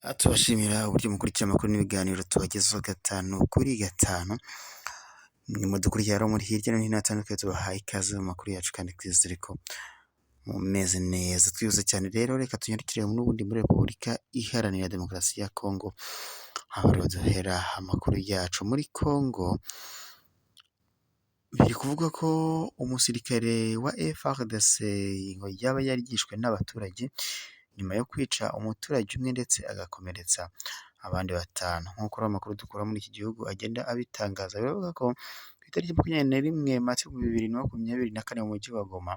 Tubashimira uburyo mukurikira amakuru n'ibiganiro tubagezaho gatanu kuri gatanu, mudukurikira rero muri hirya no hino hatandukanye, tubahaye ikaze mu makuru yacu kandi twizere ko mumeze neza. Twihuse cyane rero, reka tunyarukire n'ubundi muri Repubulika Iharanira Demokarasi ya Kongo, aho rero duhera amakuru yacu muri Kongo. Biri kuvuga ko umusirikare wa FARDC ngo yaba yarigishwe n'abaturage nyuma yo kwica umuturage umwe ndetse agakomeretsa abandi batanu. Nk'uko amakuru dukura muri iki gihugu agenda abitangaza, biravuga ko ku itariki 21 Mata 2024 mu mujyi wa Goma,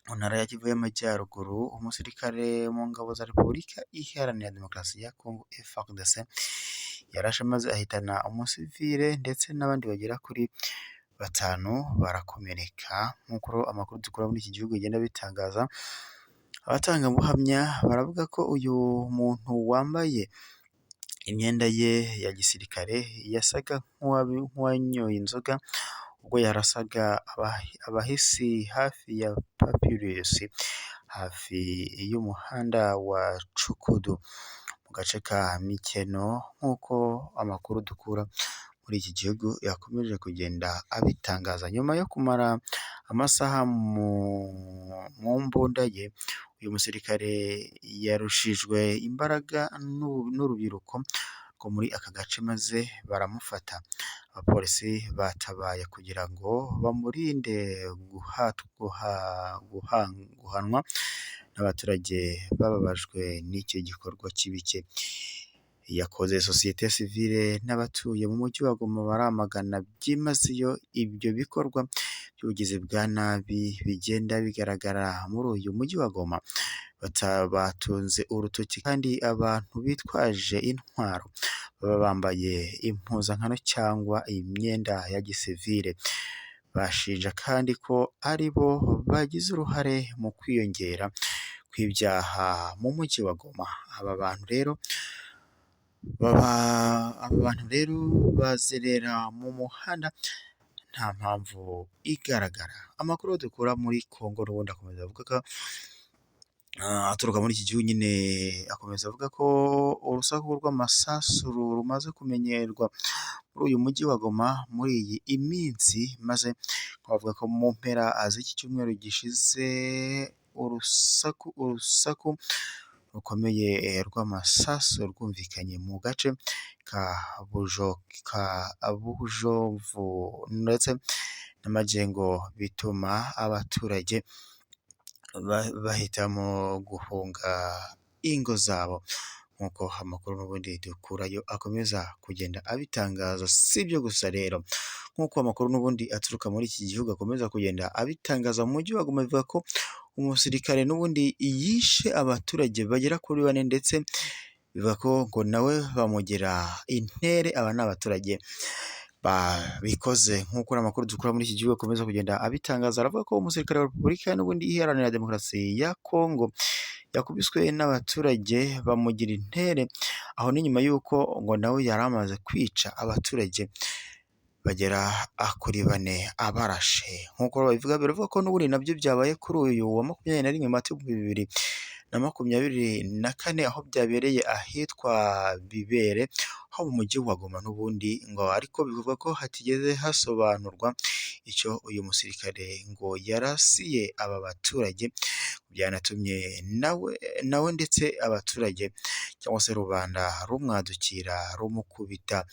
mu ntara ya Kivu y'Amajyaruguru, umusirikare mu ngabo za Repubulika Iharanira Demokarasi ya Kongo FARDC yarashe maze ahitana umusivile ndetse n'abandi bagera kuri batanu barakomereka. Nk'uko amakuru dukura muri iki gihugu agenda bitangaza, abatangabuhamya baravuga ko uyu muntu wambaye imyenda ye ya gisirikare yasaga nk'uwanyoye inzoga ubwo yarasaga abahisi hafi ya Papyrus, hafi y'umuhanda wa Cukudu mu gace ka Mikeno. Nk'uko amakuru dukura muri iki gihugu yakomeje kugenda abitangaza, nyuma yo kumara amasaha mu mbunda ye, uyu musirikare yarushijwe imbaraga n'urubyiruko rwo muri aka gace maze baramufata. Abapolisi batabaye kugira ngo bamurinde guhanwa n'abaturage bababajwe n'icyo gikorwa kibi cye yakoze. Sosiyete sivile n'abatuye mu mujyi wa Goma baramagana byimazeyo ibyo bikorwa by'ubugizi bwa nabi bigenda bigaragara muri uyu mujyi wa Goma. Batunze urutoki kandi abantu bitwaje intwaro baba bambaye impuzankano cyangwa imyenda ya gisivile. Bashinja kandi ko ari bo bagize uruhare mu kwiyongera kw'ibyaha mu mujyi wa Goma. Aba bantu rero bazerera mu muhanda nta mpamvu igaragara. Amakuru dukura muri Kongo n'ubundi akomeza avuga ko aturuka muri iki gihugu nyine, akomeza avuga ko urusaku rw'amasasu rumaze kumenyerwa muri uyu mujyi wa Goma muri iyi minsi, maze bavuga ko mu mpera z'iki cyumweru gishize urusaku rukomeye rw'amasasu rwumvikanye mu gace ka Bujovu ndetse n'Amajengo, bituma abaturage bahitamo guhunga ingo zabo. Nk'uko amakuru n'ubundi dukurayo akomeza kugenda abitangaza. Si ibyo gusa rero, nk'uko amakuru n'ubundi aturuka muri iki gihugu akomeza kugenda abitangaza, mu mujyi wa Goma bivuga ko umusirikare n'ubundi yishe abaturage bagera kuri 4 ndetse bivuga ko ngo nawe bamugira intere. Aba ni abaturage babikoze. Nk'uko amakuru dukura muri iki gihugu akomeza kugenda abitangaza, aravuga ko umusirikare wa Repubulika n'ubundi Iharanira Demokarasi ya Kongo yakubiswe n'abaturage bamugira intere, aho ni nyuma y'uko ngo nawe yari amaze kwica abaturage bagera kuri 4 abarashe. Nk'uko babivuga, biravuga ko n'ubundi nabyo byabaye kuri uyu wa 21 Mata 2024, aho byabereye ahitwa Bibere ho mu mujyi wa Goma n'ubundi ngo, ariko bivugwa ko hatigeze hasobanurwa icyo uyu musirikare ngo yarasiye aba baturage, byanatumye nawe ndetse abaturage cyangwa se rubanda rumwadukira ruramukubita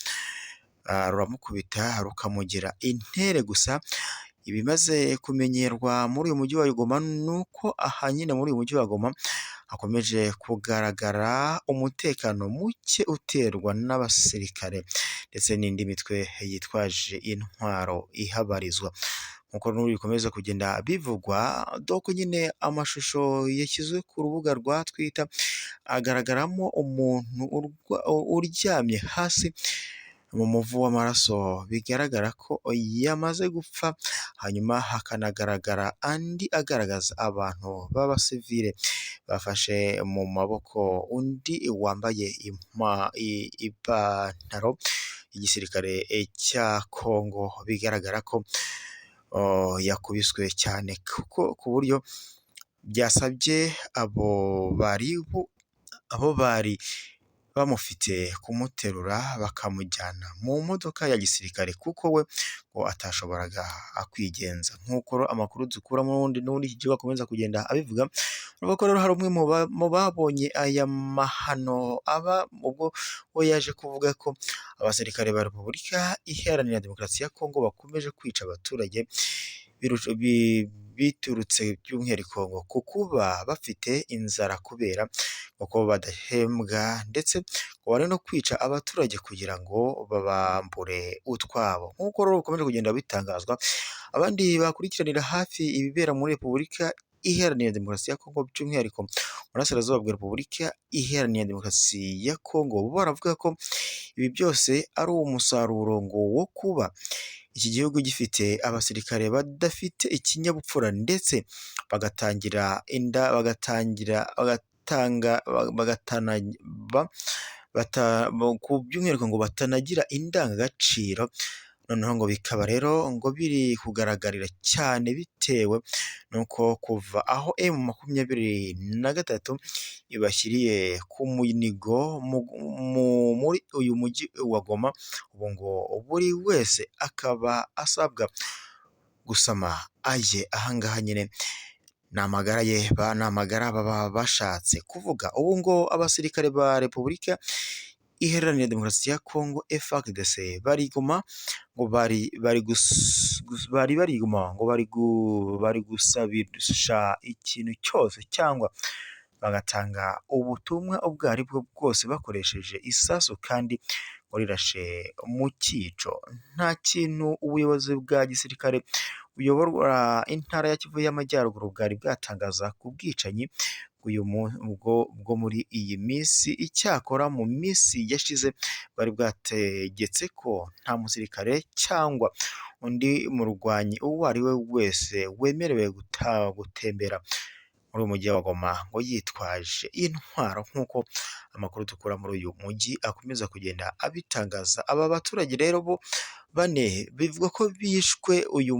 rukamugira intere. Gusa ibimaze kumenyerwa muri uyu mujyi wa Goma nuko aha nyine muri uyu mujyi wa Goma hakomeje kugaragara umutekano muke uterwa n'abasirikare ndetse n'indi mitwe yitwaje intwaro ihabarizwa. Nk'uko n'ubu bikomeza kugenda bivugwa, doko nyine amashusho yashyizwe ku rubuga rwa Twitter agaragaramo umuntu uryamye hasi mu muvu w'amaraso, bigaragara ko yamaze gupfa. Hanyuma hakanagaragara andi agaragaza abantu b'abasivile bafashe mu maboko undi wambaye ipantaro y'igisirikare cya Kongo, bigaragara ko yakubiswe cyane kuko ku buryo byasabye abo bari bamufite kumuterura bakamujyana mu modoka ya gisirikare kuko we ngo atashoboraga kwigenza. Nk'uko amakuru dukuramo n'ubundi iki gihugu akomeza kugenda abivuga, urabona ko rero hari umwe mu babonye aya mahano aba, ubwo we yaje kuvuga ko abasirikare ba Repubulika Iharanira Demokarasi ya Kongo bakomeje kwica abaturage biturutse by'umwihariko ngo ku kuba bafite inzara kubera uko badahembwa, ndetse ngo bari no kwica abaturage kugira ngo babambure utwabo. Nk'uko rero bikomeje kugenda bitangazwa, abandi bakurikiranira hafi ibibera muri Repubulika Iharanira Demokarasi ya Kongo by'umwihariko mu burasirazuba bwa Repubulika Iharanira Demokarasi ya Kongo, bo baravuga ko ibi byose ari umusaruro ngo wo kuba iki gihugu gifite abasirikare badafite ikinyabupfura, ndetse bagatangira inda ku by'umwihariko ngo batanagira indangagaciro. Noneho ngo bikaba rero ngo biri kugaragarira cyane bitewe nuko kuva aho M23 ibashyiriye ku munigo muri uyu mujyi wa Goma, ubu ngo buri wese akaba asabwa gusama aye ahangaha nyine ni amagara baba bashatse kuvuga. Ubu ngo abasirikare ba Repubulika Iharanira Demokarasi ya Kongo FARDC bariguma ngo bari gusabisha ikintu cyose cyangwa bagatanga ubutumwa ubwo ari bwo bwose bakoresheje isasu kandi ngo rirashe mu cyico. Nta kintu ubuyobozi bwa gisirikare buyobora intara ya Kivu y'Amajyaruguru bwari bwatangaza ku bwicanyi bwo muri iyi minsi. Icyakora mu minsi yashize bari bwategetse ko nta musirikare cyangwa undi murwanyi uwo ari we wese wemerewe gutembera muri uyu mujyi wa Goma ngo yitwaje intwaro, nk'uko amakuru dukura muri uyu mujyi akomeza kugenda abitangaza. Aba baturage rero bo bane bivuga ko bishwe kuri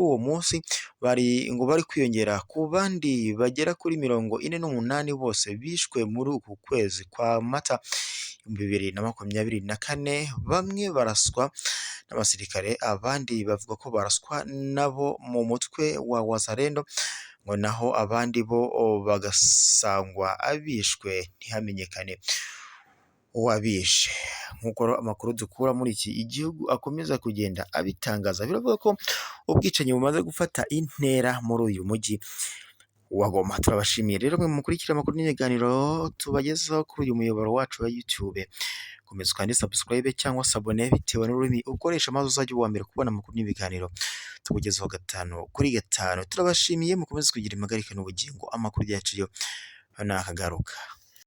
uwo munsi, bari kwiyongera ku bandi bagera kuri 48 bose bishwe muri uku kwezi kwa Mata 2024. Bamwe baraswa n'abasirikare, abandi bavuga ko baraswa nabo mu mutwe wa Wazalendo, ngo naho abandi bo bagasangwa abishwe ntihamenyekane uwabishe. Nk'uko amakuru dukura muri iki igihugu akomeza kugenda abitangaza, biravuga ko ubwicanyi bumaze gufata intera muri uyu mujyi wa Goma. Turabashimiye rero mwe mukurikira amakuru n'ibiganiro tubagezaho kuri uyu muyoboro wacu wa YouTube. Komeza ukande subscribe cyangwa sabone bitewe n'ururimi ukoresha, maze uzajya uwa mbere kubona amakuru n'ibiganiro tukugezaho 5 kuri 5. Turabashimiye, mukomeze kugira impagarike n'ubugingo. Amakuru yacu yo nakagaruka.